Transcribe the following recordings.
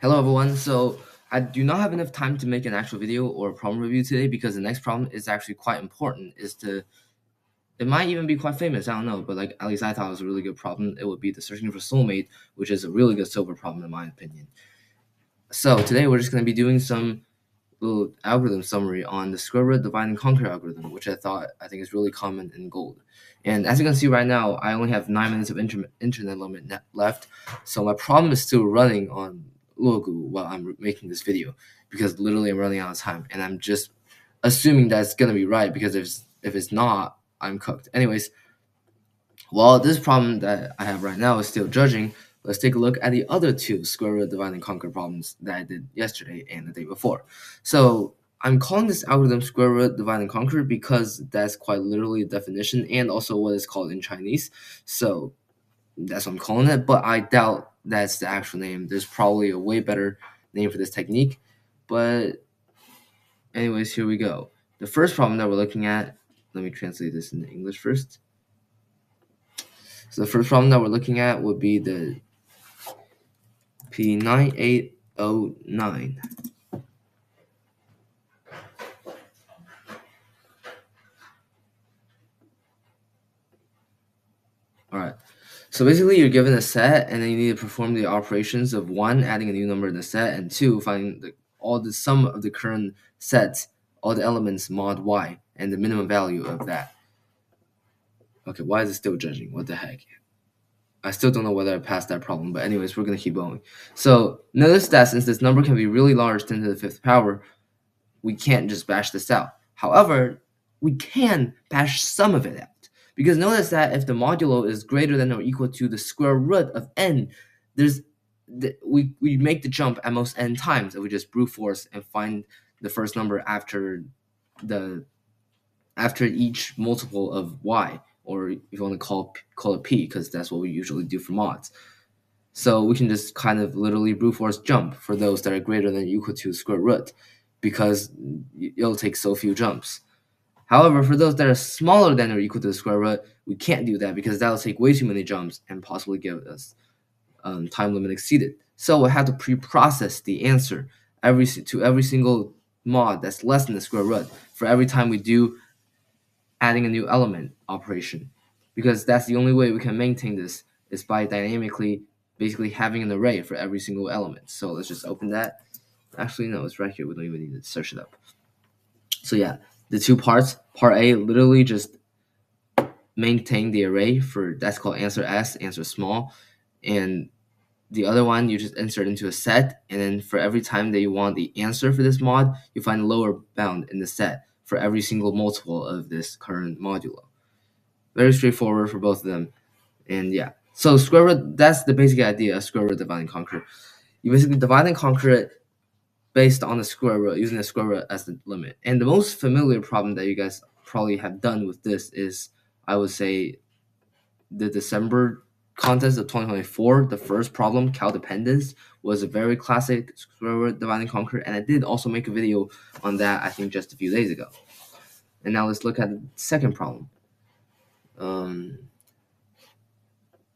Hello everyone. So I do not have enough time to make an actual video or problem review today because the next problem is actually quite important. It might even be quite famous. I don't know, but like at least I thought it was a really good problem. It would be the searching for soulmate, which is a really good silver problem in my opinion. So today we're just going to be doing some little algorithm summary on the square root divide and conquer algorithm, which I think is really common in gold. And as you can see right now, I only have 9 minutes of internet limit left, so my problem is still running on Logu while I'm making this video because literally I'm running out of time, and I'm just assuming that's gonna be right because if it's not, I'm cooked. Anyways, while this problem that I have right now is still judging, let's take a look at the other two square root divide and conquer problems that I did yesterday and the day before. So I'm calling this algorithm square root divide and conquer because that's quite literally a definition and also what it's called in Chinese. So that's what I'm calling it, but I doubt that's the actual name. There's probably a way better name for this technique. But anyways, here we go. The first problem that we're looking at, let me translate this into English first. So the first problem that we're looking at would be the P9809. All right. So basically, you're given a set, and then you need to perform the operations of one, adding a new number in the set, and two, finding all the sum of the current sets, all the elements mod y, and the minimum value of that. Okay, why is it still judging? What the heck? I still don't know whether I passed that problem, but anyways, we're gonna keep going. So notice that since this number can be really large, 10 to the fifth power, we can't just bash this out. However, we can bash some of it out. Because notice that if the modulo is greater than or equal to the square root of n, we make the jump at most n times if we just brute force and find the first number after each multiple of y, or if you want to call it p, because that's what we usually do for mods. So we can just kind of literally brute force jump for those that are greater than or equal to square root, because it'll take so few jumps. However, for those that are smaller than or equal to the square root, we can't do that because that'll take way too many jumps and possibly give us time limit exceeded. So we'll have to pre-process the answer to every single mod that's less than the square root for every time we do adding a new element operation, because that's the only way we can maintain this is by dynamically basically having an array for every single element. So let's just open that. Actually, no, it's right here. We don't even need to search it up. So yeah, the two parts. Part A literally just maintain the array for that's called answer s, answer small, and the other one you just insert into a set, and then for every time that you want the answer for this mod, you find a lower bound in the set for every single multiple of this current modulo. Very straightforward for both of them, and yeah. So square root, that's the basic idea of square root divide and conquer. You basically divide and conquer it based on the square root, using the square root as the limit. And the most familiar problem that you guys probably have done with this is, I would say, the December contest of 2024, the first problem, cal dependence, was a very classic square root divide and conquer, and I did also make a video on that, I think, just a few days ago. And now let's look at the second problem. The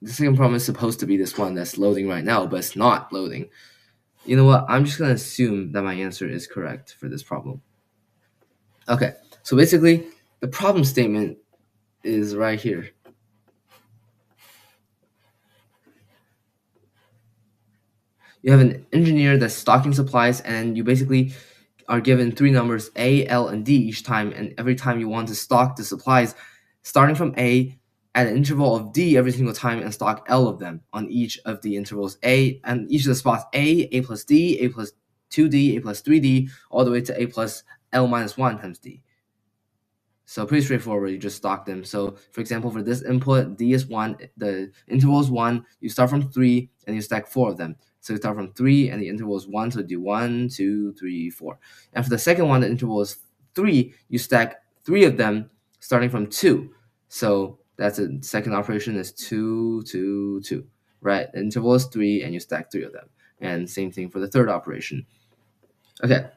second problem is supposed to be this one that's loading right now, but it's not loading. You know what? I'm just going to assume that my answer is correct for this problem. Okay, so basically, the problem statement is right here. You have an engineer that's stocking supplies, and you basically are given three numbers A, L, and D each time, and every time you want to stock the supplies, starting from A at an interval of D every single time, and stock L of them on each of the intervals A, and each of the spots A plus D, A plus 2D, A plus 3D, all the way to A plus L minus 1 times D. So pretty straightforward, you just stock them. So for example, for this input, D is 1, the interval is 1, you start from 3, and you stack 4 of them. So you start from 3, and the interval is 1, so do 1, 2, 3, 4. And for the second one, the interval is 3, you stack 3 of them, starting from 2. So that's the second operation is 2, 2, 2, right? The interval is 3, and you stack 3 of them. And same thing for the third operation. Okay,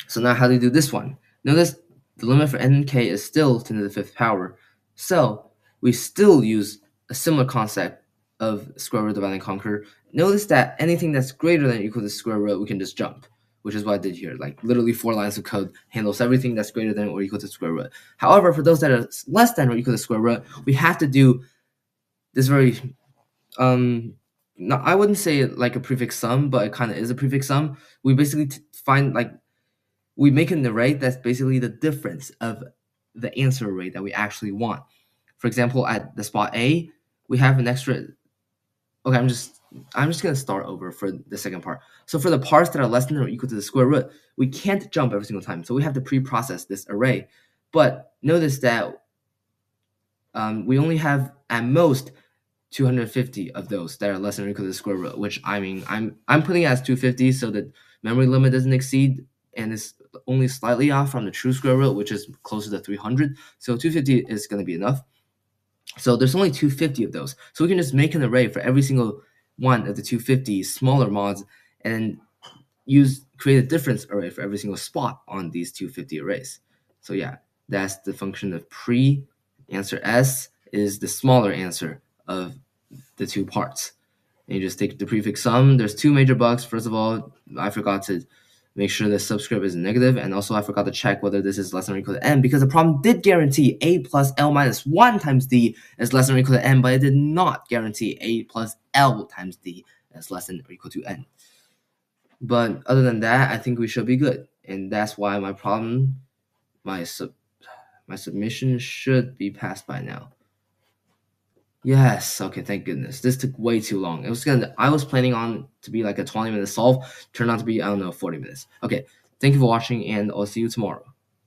so now how do you do this one? Notice the limit for nk is still 10 to the fifth power. So we still use a similar concept of square root divide and conquer. notice that anything that's greater than or equal to the square root, we can just jump, which is what I did here. Like literally 4 lines of code handles everything that's greater than or equal to the square root. However, for those that are less than or equal to the square root, we have to do this very no, I wouldn't say it like a prefix sum, but it kind of is a prefix sum. We basically find like we make an array that's basically the difference of the answer array that we actually want. For example, at the spot A, we have an extra. Okay, I'm just gonna start over for the second part. So for the parts that are less than or equal to the square root, we can't jump every single time. So we have to pre-process this array. But notice that we only have at most 250 of those that are less than or equal to the square root, which I mean, I'm putting it as 250 so that memory limit doesn't exceed and it's only slightly off from the true square root, which is closer to 300. So 250 is going to be enough. So there's only 250 of those. So we can just make an array for every single one of the 250 smaller mods and create a difference array for every single spot on these 250 arrays. So yeah, that's the function of pre. Answer S is the smaller answer of the two parts. And you just take the prefix sum. There's two major bugs. First of all, I forgot to make sure the subscript is negative, and also I forgot to check whether this is less than or equal to n, because the problem did guarantee a plus l minus 1 times d is less than or equal to n, but it did not guarantee a plus l times d is less than or equal to n. But other than that, I think we should be good, and that's why my submission should be passed by now. Yes, okay, thank goodness. This took way too long. I was planning on to be like a 20-minute solve, turned out to be, I don't know, 40 minutes. Okay, thank you for watching, and I'll see you tomorrow.